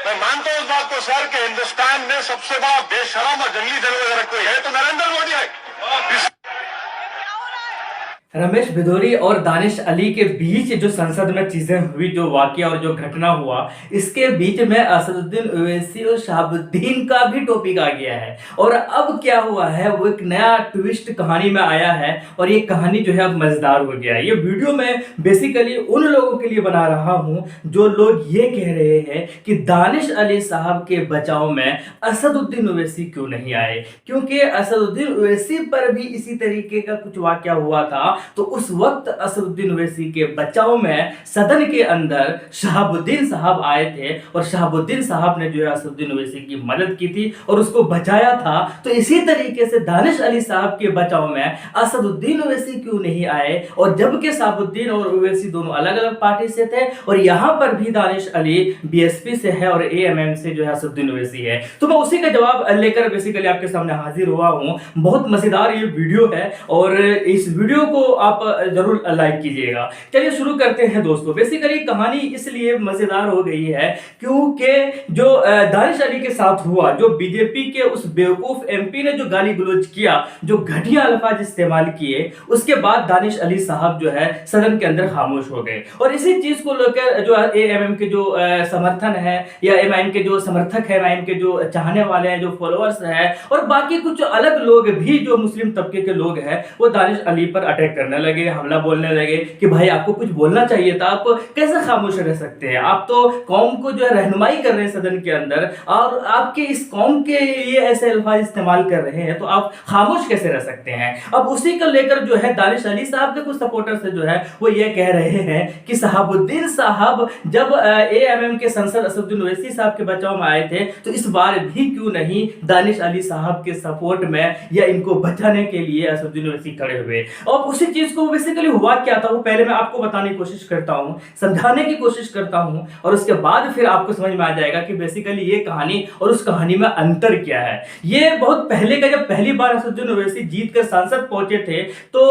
मैं मानता हूं इस बात को सर कि हिंदुस्तान में सबसे बड़ा बेशरम और जंगली जानवर अगर कोई है तो नरेंद्र मोदी है। रमेश भिदोरी और दानिश अली के बीच जो संसद में चीजें हुई, जो वाकया और जो घटना हुआ, इसके बीच में असदुद्दीन ओवैसी और शहाबुद्दीन का भी टॉपिक आ गया है। और अब क्या हुआ है, वो एक नया ट्विस्ट कहानी में आया है और ये कहानी जो है अब मजेदार हो गया है। ये वीडियो मैं बेसिकली उन लोगों के लिए बना रहा हूं जो लोग ये कह रहे हैं कि दानिश अली साहब के बचाव में असदुद्दीन ओवैसी क्यों नहीं आए, क्योंकि असदुद्दीन ओवैसी पर भी इसी तरीके का कुछ वाकया हुआ था। तो उस वक्त असदुद्दीन ओवैसी के बचाव में सदन के अंदर शहाबुद्दीन साहब आए थे और शहाबुद्दीन साहब ने जो है असदुद्दीन ओवैसी की मदद की थी और उसको बचाया था। तो इसी तरीके से दानिश अली साहब के बचाव में असदुद्दीन ओवैसी क्यों नहीं आए, और जबकि शहाबुद्दीन और ओवैसी दोनों अलग अलग पार्टी से थे और यहां पर भी दानिश अली बीएसपी से है और एएमएम से जो है असदुद्दीन ओवैसी है। तो मैं उसी का जवाब लेकर बेसिकली आपके सामने हाजिर हुआ हूं। बहुत मजेदार ये वीडियो है और इस वीडियो को आप जरूर लाइक कीजिएगा। चलिए शुरू करते हैं दोस्तों। बेसिकली कहानी इसलिए मजेदार हो गई है क्योंकि जो दानिश अली के साथ हुआ, जो बीजेपी के उस बेवकूफ एमपी ने जो गाली गलौज किया, जो घटिया अल्फाज इस्तेमाल किए, उसके बाद दानिश अली साहब जो है सदन के अंदर खामोश हो गए। और इसी चीज को लेकर जो एएमएम के जो समर्थन है या एमआईएम के जो समर्थक है, एमआईएम के जो चाहने वाले हैं, जो फॉलोअर्स हैं और बाकी कुछ अलग लोग भी जो मुस्लिम तबके के लोग हैं, वो दानिश अली पर अटैक करने लगे, हमला बोलने लगे कि भाई आपको कुछ बोलना चाहिए था, आप कैसे खामोश रह सकते हैं, आप तो कौम को जो है रहनुमाई कर रहे हैं सदन के अंदर और आपके इस कौम के लिए ऐसे अल्फाज इस्तेमाल कर रहे हैं, तो आप खामोश कैसे रह सकते हैं। अब उसी को लेकर जो है दानिश अली साहब के कुछ सपोर्टर्स जो है वो ये कह रहे हैं कि शहाबुद्दीन साहब जब एएमएम के सांसद असदुद्दीन ओवैसी साहब के बचाव में आए थे, तो इस बार भी क्यों नहीं दानिश अली साहब के सपोर्ट में या इनको बचाने के लिए असदुद्दीन ओवैसी खड़े हुए। और उसी चीज को बेसिकली हुआ क्या था वो पहले मैं आपको बताने की कोशिश करता हूं, समझाने की कोशिश करता हूं और उसके बाद फिर आपको समझ में आ जाएगा कि बेसिकली ये कहानी और उस कहानी में अंतर क्या है। ये बहुत पहले का, जब पहली बार असदुद्दीन ओवैसी जीत कर सांसद पहुंचे थे तो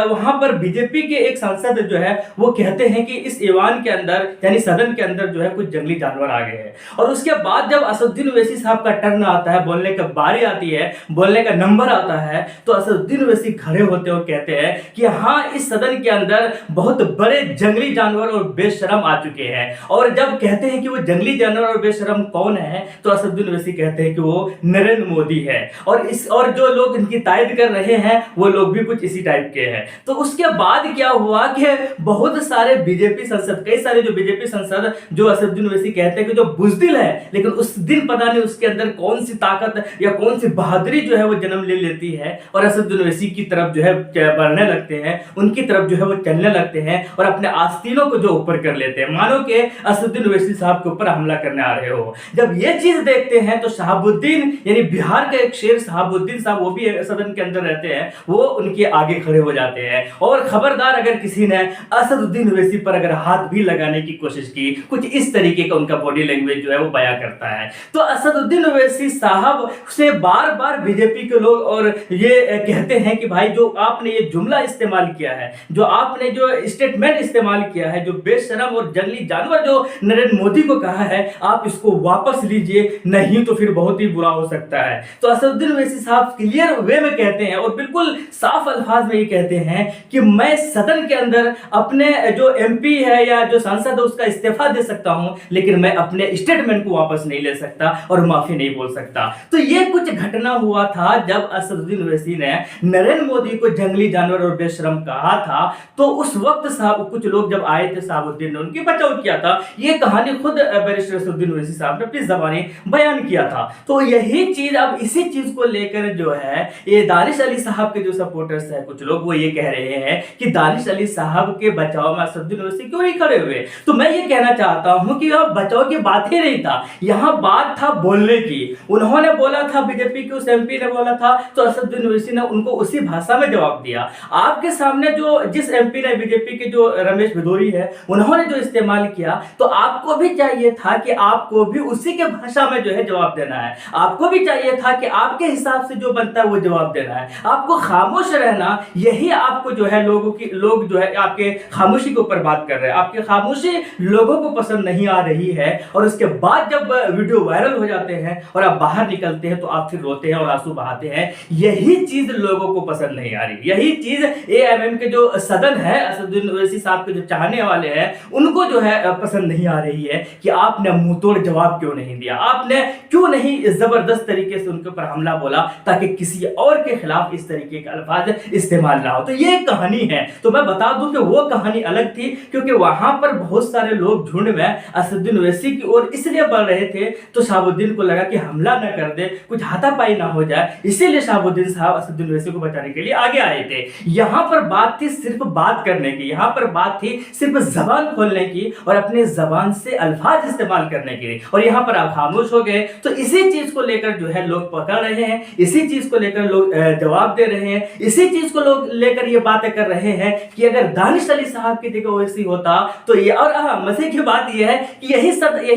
वहां पर बीजेपी के एक सांसद जो है वो कहते हैं कि इस ईवान के अंदर यानी सदन के अंदर जो है कुछ जंगली जानवर आ गए हैं। और उसके बाद जब असदुद्दीन ओवैसी साहब का टर्न आता है, बोलने का बारी आती है, बोलने का नंबर आता है, तो असदुद्दीन ओवैसी खड़े होते और कहते हैं कि हाँ, इस सदन के अंदर बहुत बड़े जंगली जानवर और बेशरम आ चुके हैं। और जब कहते हैं कि वो जंगली जानवर और बेशरम कौन है, तो असदुद्दीन ओवैसी कहते हैं कि वो नरेंद्र मोदी है और जो लोग इनकी तायद कर रहे हैं वो लोग भी कुछ इसी टाइप के हैं। तो उसके बाद क्या हुआ कि बहुत सारे बीजेपी सांसद, कई सारे जो बीजेपी सांसद जो असदुद्दीन ओवैसी कहते हैं कि जो बुजदिल है, लेकिन उस दिन पता नहीं उसके अंदर कौन सी ताकत या कौन सी बहादुरी जो है वो जन्म ले लेती है और असदुद्दीन ओवैसी की तरफ जो है बढ़ने लगते हैं, उनकी तरफ जो है वो चलने लगते हैं और अपने आस्तीनों को जो ऊपर कर लेते हैं, मानो कि असदुद्दीन ओवैसी साहब के ऊपर हमला करने आ रहे हो। जब ये चीज देखते हैं तो शहाबुद्दीन यानी बिहार का एक शेर शहाबुद्दीन साहब, वो भी सदन के अंदर रहते हैं, वो उनके आगे खड़े हो जाते हैं और खबरदार अगर किसी ने असदुद्दीन ओवैसी पर अगर हाथ भी लगाने की कोशिश की, कुछ इस तरीके का उनका बॉडी लैंग्वेज जो है वो बयां करता है। तो असदुद्दीन ओवैसी साहब से बार बार बीजेपी के लोग और ये कहते हैं कि भाई जो आपने ये जुमला इस्तेमाल किया है, जो आपने जो स्टेटमेंट इस्तेमाल किया है, जो बेशरम और जंगली जानवर जो नरेंद्र मोदी को कहा है, आप इसको वापस लीजिए, नहीं तो फिर बहुत ही बुरा हो सकता है। तो असदुद्दीन ओवैसी साहब क्लियर वे में कहते हैं और बिल्कुल साफ अल्फाज में ये कहते हैं कि मैं सदन के अंदर अपने जो एमपी है या जो सांसद है उसका इस्तीफा दे सकता हूं, लेकिन मैं अपने स्टेटमेंट को वापस नहीं ले सकता और माफी नहीं बोल सकता। तो ये कुछ घटना हुआ था जब असदुद्दीन ओवैसी ने नरेंद्र मोदी को जंगली जानवर और बेशरम कहा था। तो उस वक्त साहब कुछ लोग जब आए थे, शहाबुद्दीन ने उनकी बचाव किया था। ये कहानी खुद बैरिस्टर असदुद्दीन ओवैसी साहब ने अपनी ज़बानी बयान किया था। तो यही चीज अब इसी चीज को लेकर जो है ये दानिश अली साहब के जो सपोर्टर्स है कुछ लोग, वो ये कह रहे हैं कि दानिश अली साहब के बचाव में असदुद्दीन ओवैसी क्यों नहीं खड़े हुए। तो मैं ये कहना चाहता हूं कि यहाँ बचाव की बात ही नहीं था, यहाँ बात था बोलने की। उन्होंने बोला था, बीजेपी के उस एमपी ने बोला था, तो असदुद्दीन ओवैसी ने उनको उसी भाषा में जवाब दिया। आप आपके सामने जो जिस एमपी ने बीजेपी के जो रमेश भदौरी है उन्होंने जो इस्तेमाल किया, तो आपको भी चाहिए था कि आपको भी उसी के भाषा में जो है जवाब देना है। आपको भी चाहिए था कि आपके हिसाब से जो बनता है वो जवाब देना है। आपको खामोश रहना, यही आपको जो है लोग जो है आपके खामोशी के ऊपर बात कर रहे हैं। आपकी खामोशी लोगों को पसंद नहीं आ रही है, और उसके बाद जब वीडियो वायरल हो जाते हैं और आप बाहर निकलते हैं तो आप फिर रोते हैं और आंसू बहाते हैं। यही चीज लोगों को पसंद नहीं आ रही। यही चीज एएमएम के जो सदन है, असदुद्दीन ओवैसी साहब के जो चाहने वाले हैं, उनको जो है पसंद नहीं आ रही है कि आपने मुंह तोड़ जवाब क्यों नहीं दिया, आपने क्यों नहीं जबरदस्त तरीके से उनके ऊपर हमला बोला, ताकि किसी और के खिलाफ इस तरीके के अल्फाज इस्तेमाल ना हो। तो ये कहानी है। तो मैं बता दूं कि वो कहानी अलग थी, क्योंकि वहां पर बहुत सारे लोग झुंड में असदुद्दीन ओवैसी की ओर इसलिए बढ़ रहे थे, तो शहाबुद्दीन को लगा कि हमला न कर दे, कुछ हाथापाई ना हो जाए, इसीलिए शहाबुद्दीन साहब असदुद्दीन ओवैसी को बचाने के लिए आगे आए थे। यहां पर बात थी सिर्फ बात करने की, यहां पर बात थी सिर्फ जबान खोलने की और अपने जबान से अल्फाज इस्तेमाल करने की, और यहां पर आप खामोश हो गए। तो इसी चीज को लेकर जो है लोग पकड़ रहे हैं, इसी चीज को लेकर लोग जवाब दे रहे हैं, इसी चीज को लोग लेकर ये बातें कर रहे हैं कि अगर दानिश अली साहब की जगह ओवैसी होता तो ये। और मजे की बात यह है कि यही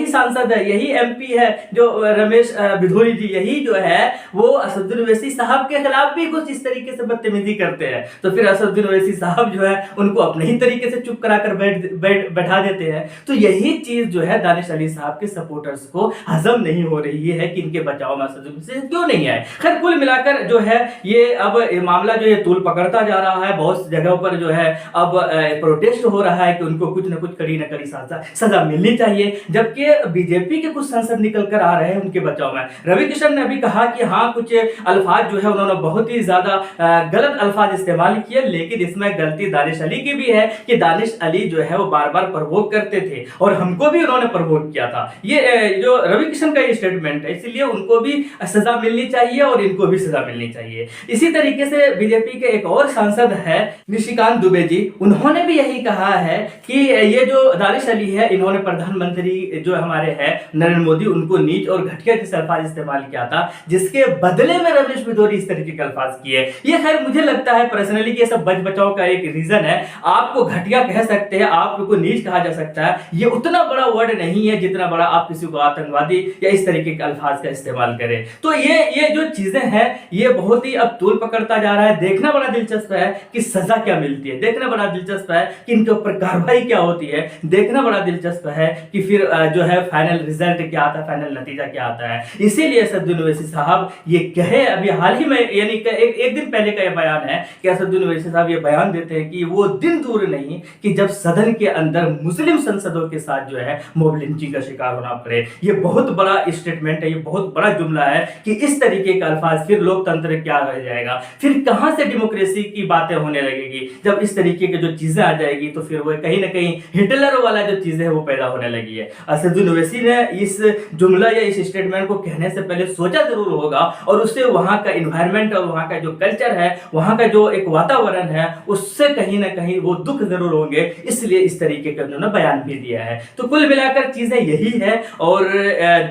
सांसद है, यही एमपी है जो रमेश भदौरी जी, यही जो है वो असदुद्दीन ओवैसी साहब के खिलाफ भी कुछ इस तरीके से बदतमीजी करते हैं। तो फिर असदुद्दीन ओवैसी साहब जो है उनको अपने ही तरीके से चुप कराकर बैठा देते हैं। तो यही चीज जो है दानिश अली साहब के सपोर्टर्स को हजम नहीं हो रही है कि इनके बचाव में असदुद्दीन से क्यों नहीं आए। खैर कुल मिलाकर जो है ये अब मामला जो है तूल पकड़ता जा रहा है। बहुत जगहों पर जो है अब प्रोटेस्ट हो रहा है कि उनको कुछ न कुछ कड़ी न कड़ी सजा मिलनी चाहिए, जबकि बीजेपी के कुछ सांसद निकल कर आ रहे हैं उनके बचाव में। रवि किशन ने अभी कहा कि हाँ कुछ अल्फाज जो है उन्होंने बहुत ही ज्यादा गलत अल्फाज इस्तेमाल किए, लेकिन इसमें गलती दानिश अली की भी है कि दानिश अली जो है वो बार बार प्रवोक करते थे और हमको भी उन्होंने प्रवोक किया था। ये जो रवि किशन का ये स्टेटमेंट है, इसलिए उनको भी सजा मिलनी चाहिए और इनको भी सजा मिलनी चाहिए। इसी तरीके से बीजेपी के एक और सांसद है निशिकांत दुबे जी, उन्होंने भी यही कहा है कि ये जो दानिश अली है इन्होंने प्रधानमंत्री जो हमारे हैं नरेंद्र मोदी उनको नीच और घटिया जैसे अल्फाज इस्तेमाल किया था, जिसके बदले में रमेश भदौरी इस तरीके के अल्फाज किए। ये खैर मुझे लगता है पर्सनली कि ये सब बच बचाव का एक रीजन है। आपको घटिया कह सकते हैं, आपको नीच कहा जा सकता है, ये उतना बड़ा वर्ड नहीं है जितना बड़ा आप किसी को आतंकवादी या इस तरीके के अल्फाज का इस्तेमाल करें। तो ये जो चीजें हैं ये बहुत ही अब तूल पकड़ता जा रहा है। देखना बड़ा दिलचस्प है कि सजा क्या मिलती है, देखना बड़ा दिलचस्प है कि इनके ऊपर कार्रवाई क्या होती है, देखना बड़ा दिलचस्प है कि फिर जो है फाइनल रिजल्ट क्या आता है, फाइनल नतीजा क्या आता है। इसीलिए असदुद्दीन ओवैसी साहब ये कहे, अभी हाल ही में यानी एक दिन पहले का ये बयान है कि असदुद्दीन ओवैसी साहब ये बयान देते हैं कि वो दिन दूर नहीं कि जब सदन के अंदर मुस्लिम सांसदों के साथ जो है मॉब लिंचिंग का शिकार होना पड़े। ये बहुत बड़ा स्टेटमेंट है, ये बहुत बड़ा जुमला है कि इस तरीके का अल्फाज फिर लोकतंत्र क्या रह जाएगा, फिर कहां से डेमोक्रेसी की बातें होने लगेगी। जब इस तरीके की जो चीजें आ जाएगी तो फिर वो कहीं ना कहीं हिटलर वाला जो चीजें है वो पैदा होने लगी है। असदुद्दीन ओवैसी ने इस जुमला या इस स्टेटमेंट को कहने से पहले सोचा जरूर होगा और उससे वहां का इन्वायरमेंट और वहां का जो कल्चर है, वहां का जो एक वातावरण है, उससे कहीं ना कहीं वो दुख जरूर होंगे, इसलिए इस तरीके का उन्होंने बयान भी दिया है। तो कुल मिलाकर चीजें यही है। और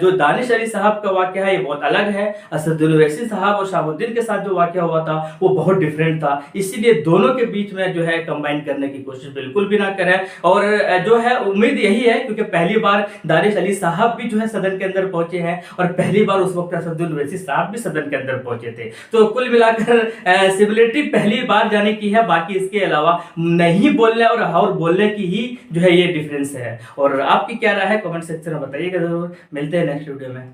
जो दानिश अली साहब का वाकया है ये बहुत अलग है। असदुद्दीन ओवैसी साहब और शहाबुद्दीन के साथ जो वाकया हुआ था वो बहुत डिफरेंट था, इसीलिए दोनों के बीच में जो है कंबाइन करने की कोशिश बिल्कुल भी ना करें। और जो है उम्मीद यही है क्योंकि पहली बार दानिश अली साहब भी जो है सदन के अंदर पहुंचे हैं और पहली बार उस वक्त असदुद्दीन ओवैसी साहब भी सदन के अंदर पहुंचे थे। तो कुल मिलाकर सिमिलरिटी पहली बार जाने की है, बाकी इसके अलावा नहीं बोलने और बोलने की ही जो है ये डिफरेंस है। और आपकी क्या राय है कमेंट सेक्शन में बताइएगा जरूर। मिलते हैं नेक्स्ट वीडियो में।